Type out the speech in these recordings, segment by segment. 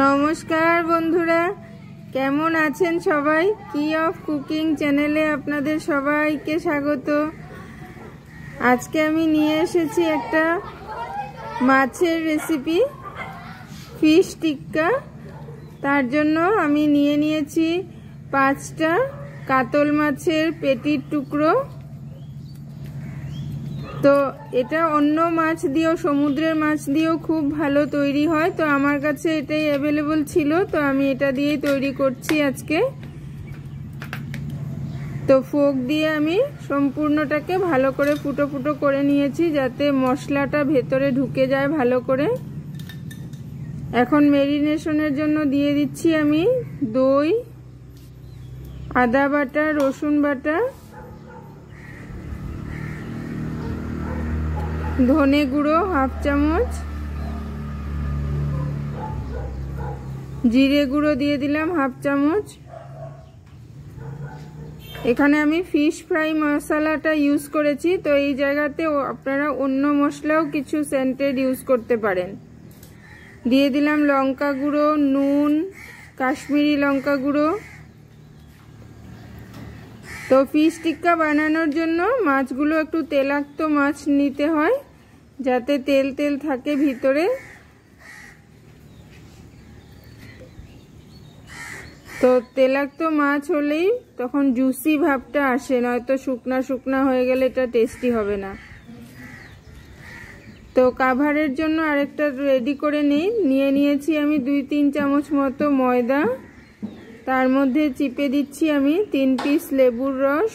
নমস্কার বন্ধুরা, কেমন আছেন সবাই? কি অফ কুকিং চ্যানেলে আপনাদের সবাইকে স্বাগত। আজকে আমি নিয়ে এসেছি একটা মাছের রেসিপি, ফিশ টিক্কা। তার জন্য আমি নিয়ে নিয়েছি 5টা কাতল মাছের পেটির টুকরো। তো এটা অন্য মাছ দিয়েও, সমুদ্রের মাছ দিয়েও খুব ভালো তৈরি হয়। তো আমার কাছে এটাই অ্যাভেলেবল ছিল, তো আমি এটা দিয়েই তৈরি করছি আজকে। তো ফোক দিয়ে আমি সম্পূর্ণটাকে ভালো করে ফুটো ফুটো করে নিয়েছি, যাতে মশলাটা ভেতরে ঢুকে যায় ভালো করে। এখন ম্যারিনেশনের জন্য দিয়ে দিচ্ছি আমি দই, আদা বাটা, রসুন বাটা, ধনে গুঁড়ো 1/2 চামচ, জিরে গুঁড়ো দিয়ে দিলাম 1/2 চামচ। এখানে আমি ফিশ ফ্রাই মশলাটা ইউজ করেছি, তো এই জায়গাতে আপনারা অন্য মশলাও কিছু সেন্টেড ইউজ করতে পারেন। দিয়ে দিলাম লঙ্কা গুঁড়ো, নুন, কাশ্মীরি লঙ্কা গুঁড়ো। তো ফিশ টিক্কা বানানোর জন্য মাছগুলো একটু তেলাক্ত মাছ নিতে হয়, যাতে তেল তেল থাকে ভিতরে। তো তেলাক্ত মাছ হলেই তখন জুসি ভাবটা আসে, নয়তো শুকনা শুকনা হয়ে গেলে এটা টেস্টি হবে না। তো কাভারের জন্য আরেকটা রেডি করে নিয়ে নিয়েছি আমি 2-3 চামচ মতো ময়দা। তার মধ্যে চিপে দিচ্ছি আমি 3 পিস লেবুর রস,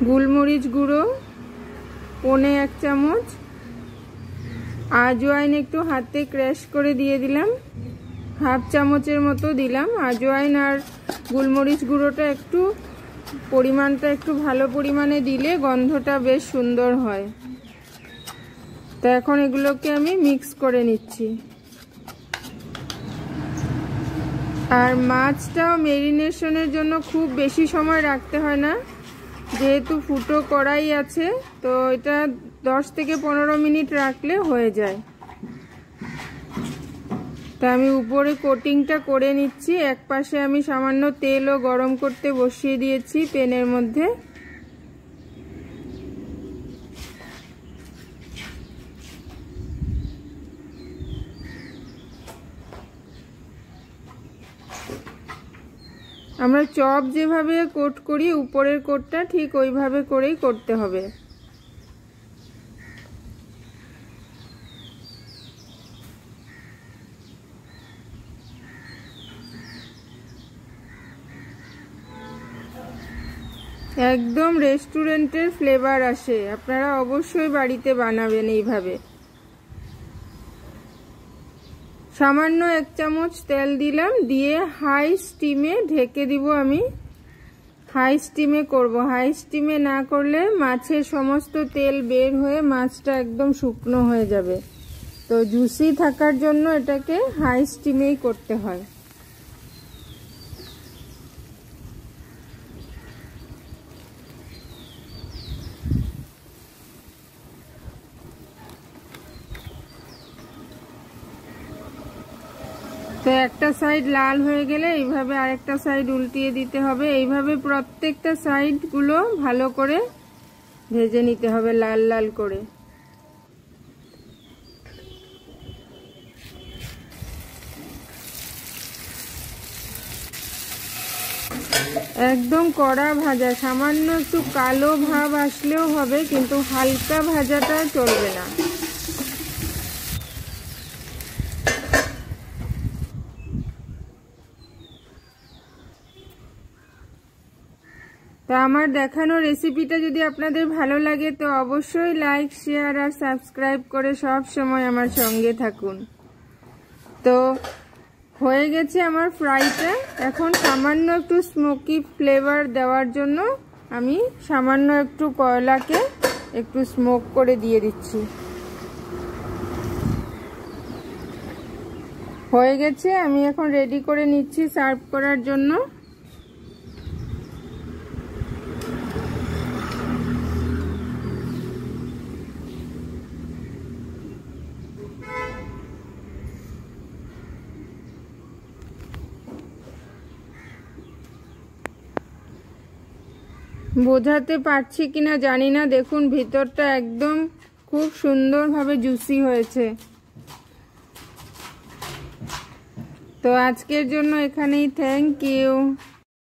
গোলমরিচ গুঁড়ো 1 চামচ, আজওয়াইন একটু হাতে ক্র্যাশ করে দিয়ে দিলাম, 1/2 চামচের মতো দিলাম। আজওয়াইন আর গোলমরিচ গুঁড়োটা একটু পরিমাণটা একটু ভালো পরিমাণে দিলে গন্ধটা বেশ সুন্দর হয়। তো এখন এগুলোকে আমি মিক্স করে নিচ্ছি। আর মাছটাও ম্যারিনেশনের জন্য খুব বেশি সময় রাখতে হয় না, যেহেতু ফুটো কড়াই আছে। তো এটা 10 থেকে 15 মিনিট রাখলে হয়ে যায়। তা আমি উপরে কোটিংটা করে নিচ্ছি। এক পাশে আমি সামান্য তেলও গরম করতে বসিয়ে দিয়েছি প্যানের মধ্যে। আমরা চপ যেভাবে কোট করি, উপরের কোটটা ঠিক ওইভাবে করেই করতে হবে। একদম রেস্টুরেন্টের ফ্লেভার আসে। আপনারা অবশ্যই বাড়িতে বানাবেন এইভাবে। সামান্য 1 চামচ তেল দিলাম, দিয়ে হাই স্টিমে ঢেকে দিব আমি। হাই স্টিমে করব, হাই স্টিমে না করলে মাছের সমস্ত তেল বের হয়ে মাছটা একদম শুকনো হয়ে যাবে। তো জুসি থাকার জন্য এটাকে হাই স্টিমেই করতে হয়। তো একটা সাইড লাল হয়ে গেলে এইভাবে আরেকটা সাইড উল্টিয়ে দিতে হবে। এইভাবে প্রত্যেকটা সাইডগুলো ভালো করে ভেজে নিতে হবে, লাল লাল করে। একদম কড়া ভাজা, সামান্য একটু কালো ভাব আসলেও হবে, কিন্তু হালকা ভাজাটা চলবে না। তো আমার দেখানো রেসিপিটা যদি আপনাদের ভালো লাগে, তো অবশ্যই লাইক, শেয়ার আর সাবস্ক্রাইব করে সব সময় আমার সঙ্গে থাকুন। তো হয়ে গেছে আমার ফ্রাইটা। এখন সামান্য একটু স্মোকি ফ্লেভার দেওয়ার জন্য আমি সামান্য একটু কয়লাকে একটু স্মোক করে দিয়ে দিচ্ছি। হয়ে গেছে, আমি এখন রেডি করে নিচ্ছি সার্ভ করার জন্য। বোঝাতে পারছি কিনা জানি না, দেখুন ভিতরটা একদম খুব সুন্দরভাবে জুসি হয়েছে। তো আজকের জন্য এখানেই, থ্যাংক ইউ।